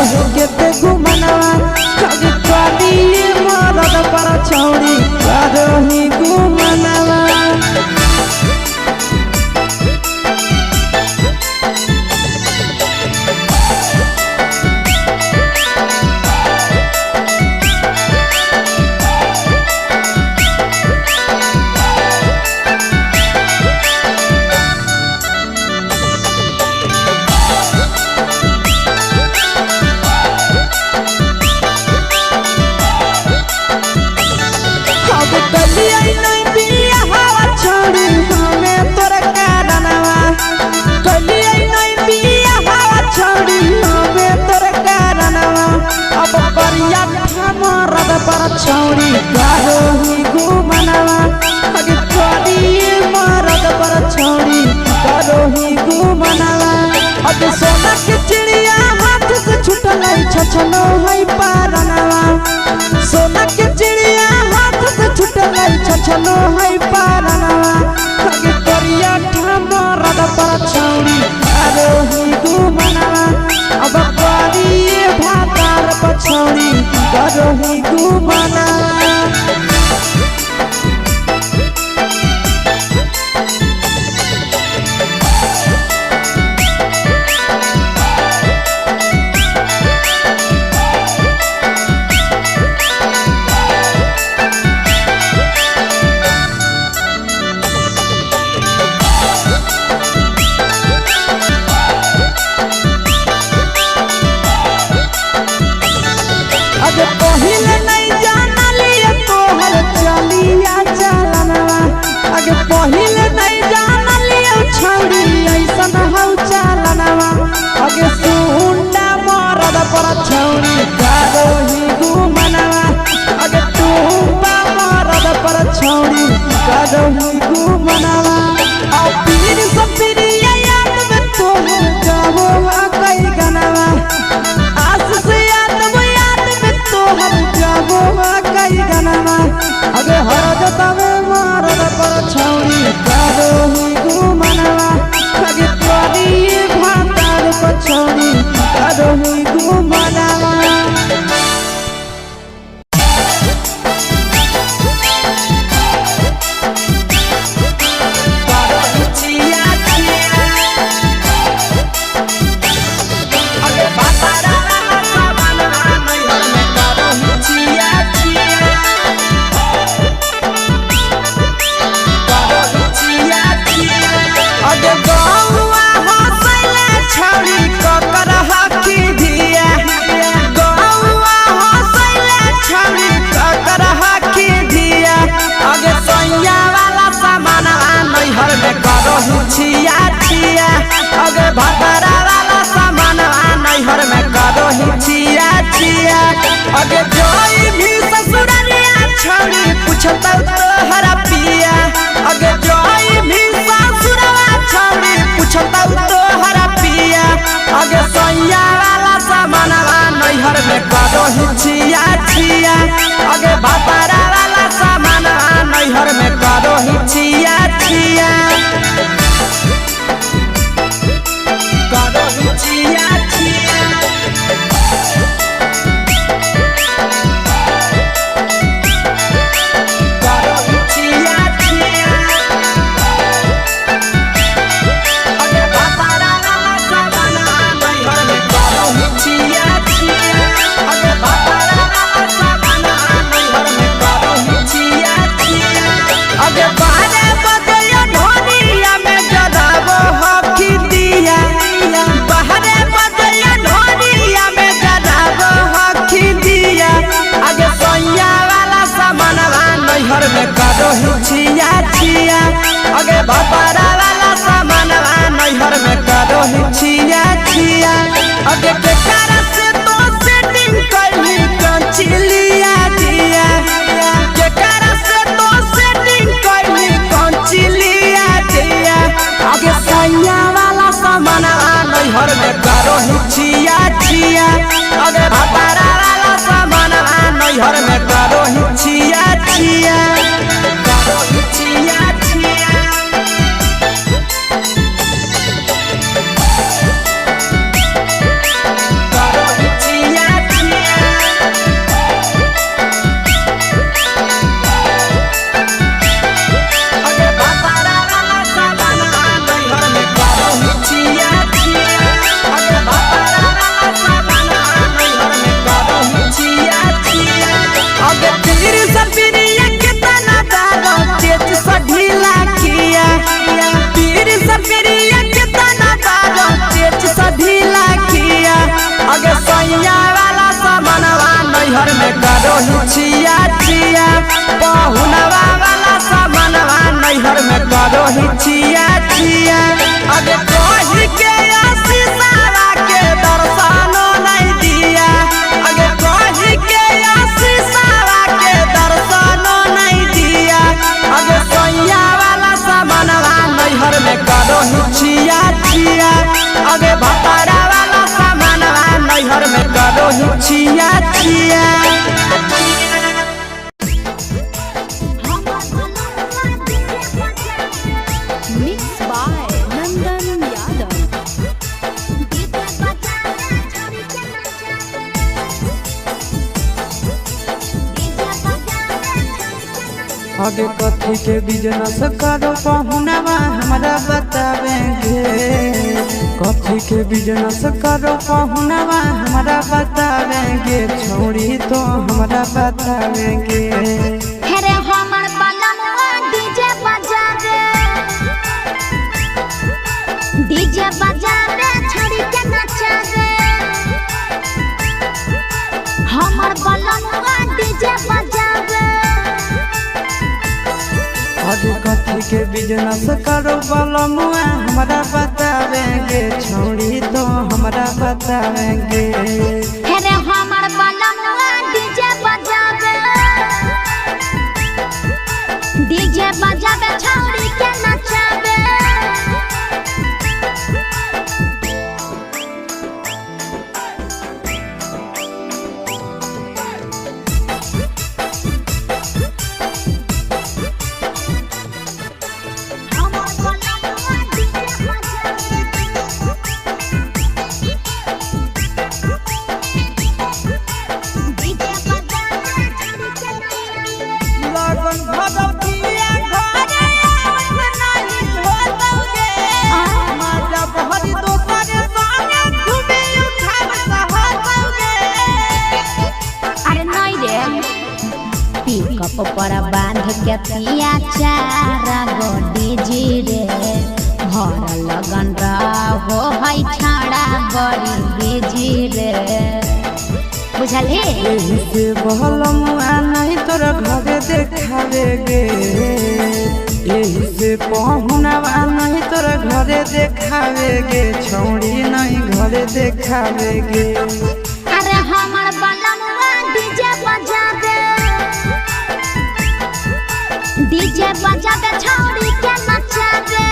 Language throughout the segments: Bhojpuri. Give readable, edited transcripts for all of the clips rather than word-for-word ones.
हो के घुमनवा कभी पानी मरद पर छौड़ी करो ही घुमनवा। छौड़ी करो ही घुमनवा अगे पानी मरद पर छौड़ी करो ही घुमनवा। अब सोना के चिड़िया हाथ से छूटल छछनो है पारनवा। सोना के चिड़िया हाथ से छूटल छछनो है पारनवा। अगे करिया मरद पर छौड़ी करो ही घुमनवा। अब पानी भातार पर छौड़ी करो ही घुमनवा। पहिले नहीं जानलिए तोहर चलिया चलनवा। अगे पहिले नहीं जानलिए छौड़ी ऐसन हौ चलनवा। अगे सुंडा मरद पर छौड़ी करो ही घुमनवा। अगे टूपा मरद पर छौड़ी करो ही घुमनवा। और पीर सब पीरिया याद में तोहर गावो कई गनवा। आस से कई गनवा। अगे हरद तवे मरद पर छौड़ी करो ही घुमनवा। अगे पानी भातार पर छौड़ी करो ही घुमनवा। छिया छिया अगे भतरा वाला सामान नैहर में करो ही छिया छिया। अगे जोई भी ससुररिया छौड़ी पूछता तोहरा पिया। अगे जोई भी ससुरवा छौड़ी पूछता तोहरा पिया। अगे सैया वाला सामान नैहर में करो ही छिया छिया। अगे भतरा वाला सामान नैहर में करो ही छिया छिया। छिया छिया करो छिया छिया। अगे भतरा वाला सामान नैहर में करो छिया छिया। अगे भतरा वाला सामान नैहर में करो छिया छिया। अगे बारे बदलिया ढोनिया में जदाबो हकी दिया। नैहर में करो ही छिया छिया। अगे भतरा वाला सामान नैहर में करो ही छिया छिया। अगे के कारण से तो सेटिंग कइली कंचिलिया दिया। के कारण से तो सेटिंग कइली कंचिलिया दिया। अगे सैया वाला सामान नैहर में करो ही छिया छिया। अगे भतरा वाला सामान नैहर में करो ही छिया छिया। करो ही छिया छिया। नैहर में करो हिचिया छिया पहुनवा वाला सामानवा नैहर में करो हिचिया छिया अगे कही के आशीषवा के दर्शनो नहीं दिया अगे कही के आशीषवा के दर्शनो नहीं दिया अगे सैया वाला सामानवा नैहर में करो हिचिया छिया अगे भतारा वाला सामानवा नैहर में करो हिचिया छिया आगे कथी के बिजनेस करो पहुनवा हमरा बतावेंगे कथी के बिजनेस करो पहुनवा हमरा बतावेंगे छोड़ी तो हमरा बतावेंगे हेरे हमर बलमवा डीजे बजावे छोड़ी के नचावे हमर बलमवा डीजे बजावे आगे कथी के बिजनेस करो बलमुआ हमरा बतावेंगे छोड़ी तो हमरा बतावेंगे हेरे हमर बलमवा डीजे बजावे छोड़ी के नचावे पर बांध के पिया चारा गोडी जी रे भर लगन रहो है छाड़ा बड़ी बेजी रे बुझले यही से बहलमुआ नहीं तोर घरे देखावेगे यही से पहुनवा नहीं तोर घरे देखावेगे छोड़ी नहीं घरे देखावेगे अरे हमर बलमवा डीजे बजावे छोड़ी के नचावे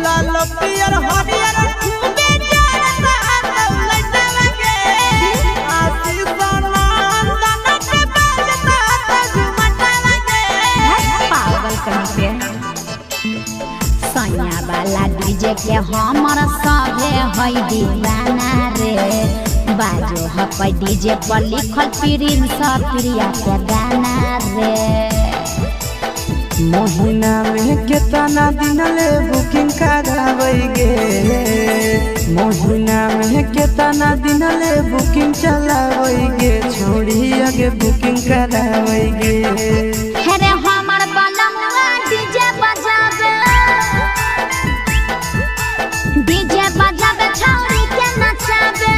लाल पियर हरियर खूबे जरता लइटा लगे आशीष नंदन के बजता झुमटा लगे पागल कहीं पे सैया वाला डीजे के हमर सभे है दीवाना रे बाजो हपै डीजे पर लिखल प्रिंस प्रिया के गाना रे महीना में कितना दिन ले बुकिंग करावेगे महीना में कितना दिन ले बुकिंग चलावेगे छोड़ी आगे बुकिंग करावेगे हेरे हमर बलमवा डीजे बजावे छोड़ी के नचावे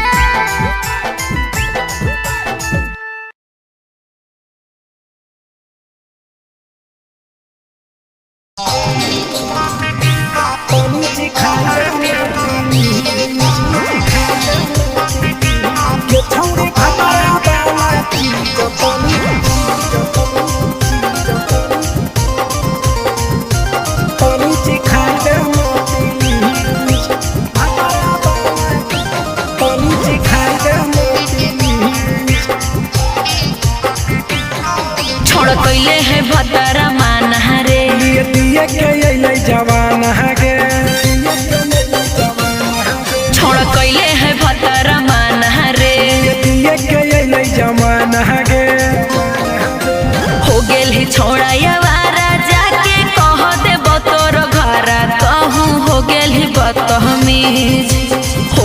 Get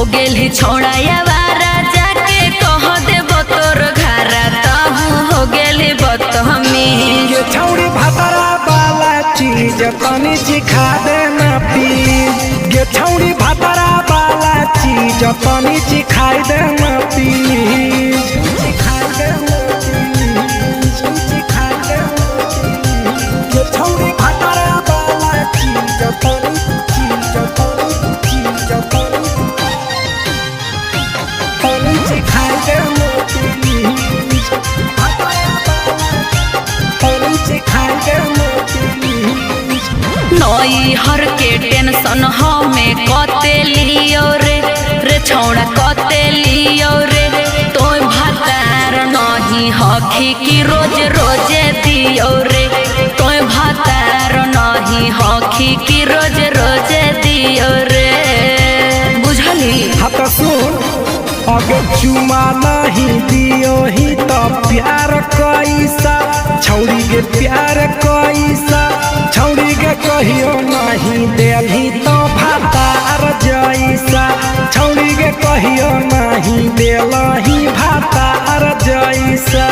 हो गेल ही छोड़ाया वारा जाके कह देबो तोर घरा तहु हो गेल ही बतहमी ये छौड़ी भातरा वाला चीज तनी चिखा देना प्लीज ये छौड़ी भातरा वाला चीज तनी चिखाई देना प्लीज चिखाई देना प्लीज चिखाई देना प्लीज ये छौड़ी भातरा वाला चीज तनी चिखाई देना प्लीज तनी चिखाई देना प्लीज नई हर के टेंशन हमें कते लियो रे छौड़ा कते लियो रे तोय भातार नहीं हखी की रोज रोजे दियो रे तोय भातार नहीं हखी की रोज रोजे दियो रे बुझली। हाँ तो सुन अगर चुमा नहीं दियो ही तो प्यार कैसा छौड़ी के प्यार कैसा छौड़ी के कहियो नहीं देली तो भातार जैसा छौड़ी के कहियो नहीं देलही भातार जैसा।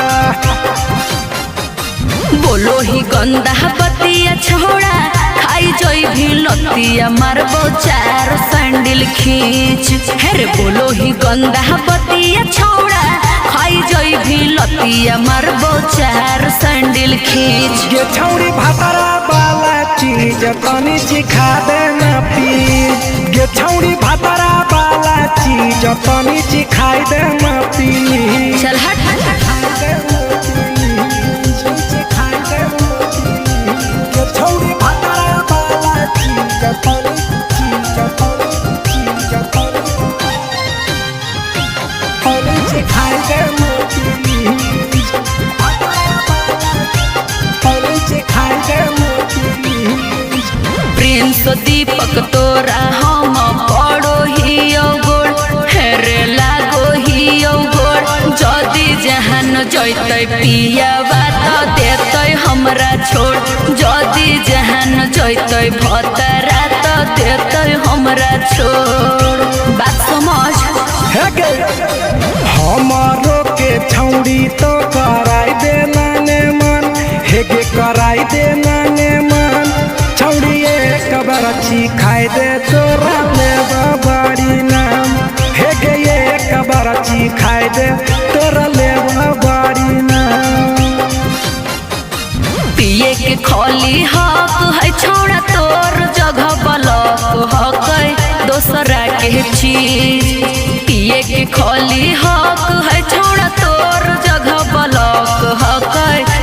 बोलो ही गंदा बतिया छोड़ा खाई जोई भी लतिया मारबो चार सैंडल खींच हेरे बोलो ही गंदा बतिया छोड़ा खाई जोई भी लतिया मारबो चार सैंडल खींच। ये छौड़ी भातरा वाला चीज तनी चिखा देना प्लीज ये छौड़ी भातरा वाला चीज तनी चिखाई देना प्लीज चल हट छौड़ी भातरा वाला चीज तनी चिखाई देना प्लीज तनी चिखाई देना प्लीज। प्रिंस दीपक तोरा हम पड़ो ही गोड़ हेरे लागो ही गोड़ जदी जहान जैतै पिया बात देतै हमरा छोड़ जदी जहान जैतै भतरा तो देतै हमरा छोड़ बात समझ। हमारो के छौड़ी तो कराई देना ने मन हेगे कराई देना ने मन छौड़ी एक बरछी खाई दे तोरा ले बड़ी नाम हेगे एक बरछी खाई दे तोरा ले बड़ी नाम। पिए के खोली हक है छोड़ा तोर जगह बलक हक दोसरा के चीज पिए के खोली हक है छोड़ा तोर जगह बलक हक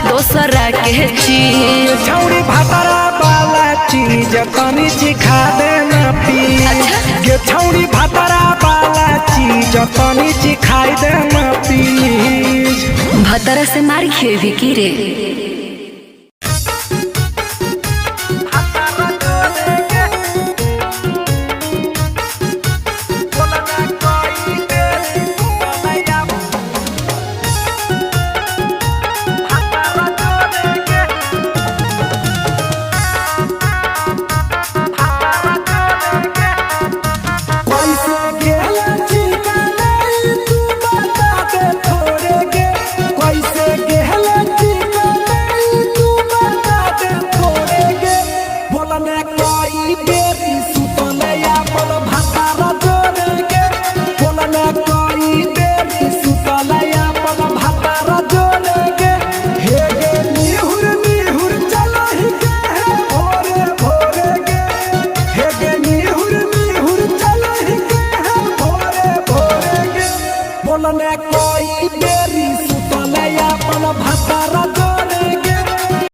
दोसरा के चीज। छौड़ी भातरा वाला चीज तनी चिखा देना प्लीज ये छौड़ी भातरा वाला चीज तनी चिखाई देना प्लीज। भतरा से मार खेवी की रे।